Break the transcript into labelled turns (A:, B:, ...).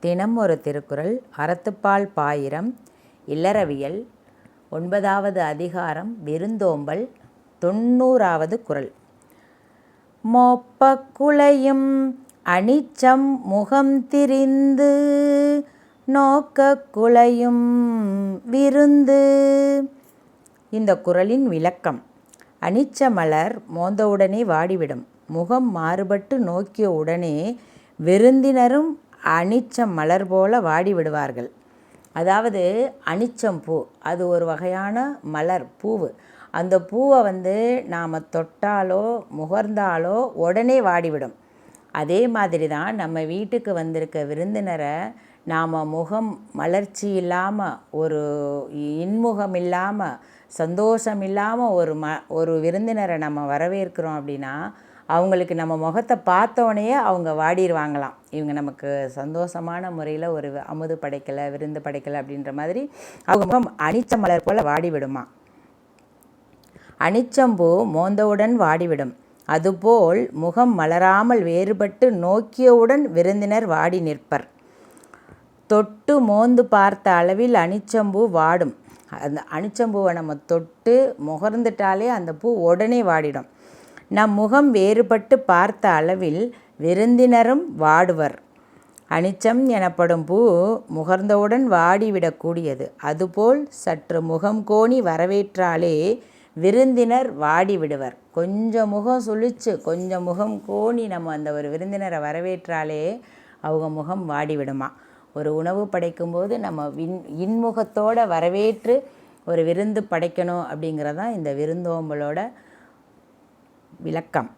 A: தினம் ஒரு திருக்குறள். அறத்துப்பால் பாயிரம். இல்லறவியல். 9வது அதிகாரம் விருந்தோம்பல். 90வது குறள். மோப்பக் குழையும் அனிச்சம் முகம் திரிந்து நோக்கக் குழையும் விருந்து. இந்த குறளின் விளக்கம். அனிச்ச மலர் மோந்தவுடனே வாடிவிடும். முகம் மாறுபட்டு நோக்கிய உடனே விருந்தினரும் அனிச்சம் மலர் போல வாடிவிடுவார்கள். அதாவது அனிச்சம் பூ, அது ஒரு வகையான மலர் பூவு. அந்த பூவை நாம் தொட்டாலோ முகர்ந்தாலோ உடனே வாடிவிடும். அதே மாதிரி தான் நம்ம வீட்டுக்கு வந்திருக்க விருந்தினரை நாம் முகம் மலர்ச்சி இல்லாமல், ஒரு இன்முகம் இல்லாமல், சந்தோஷம் இல்லாமல் ஒரு விருந்தினரை நம்ம வரவேற்கிறோம் அப்படின்னா அவங்களுக்கு நம்ம முகத்தை பார்த்தோன்னே அவங்க வாடிடுவாங்களாம். இவங்க நமக்கு சந்தோஷமான முறையில் ஒரு அமுது படைக்கலை, விருந்து படைக்கலை அப்படின்ற மாதிரி அவங்க முகம் அனிச்ச மலர் போல் வாடிவிடுமா. அனிச்சம்பூ மோந்தவுடன் வாடிவிடும். அதுபோல் முகம் மலராமல் வேறுபட்டு நோக்கியவுடன் விருந்தினர் வாடி நிற்பர். தொட்டு மோந்து பார்த்த அளவில் அனிச்சம்பூ வாடும். அந்த அனிச்சம்பூவை நம்ம தொட்டு முகர்ந்துட்டாலே அந்த பூ உடனே வாடிடும். நம் முகம் வேறுபட்டு பார்த்த அளவில் விருந்தினரும் வாடுவர். அனிச்சம் எனப்படும் பூ முகர்ந்தவுடன் வாடிவிடக்கூடியது. அதுபோல் சற்று முகம் கோணி வரவேற்றாலே விருந்தினர் வாடிவிடுவர். கொஞ்சம் முகம் சுழிச்சு, கொஞ்சம் முகம் கோணி நம்ம அந்த ஒரு விருந்தினரை வரவேற்றாலே அவங்க முகம் வாடிவிடுமா. ஒரு உணவு படைக்கும்போது நம்ம இன்முகத்தோடு வரவேற்று ஒரு விருந்து படைக்கணும் அப்படிங்கிறதான் இந்த விருந்தோம்பலோட விளக்கம்.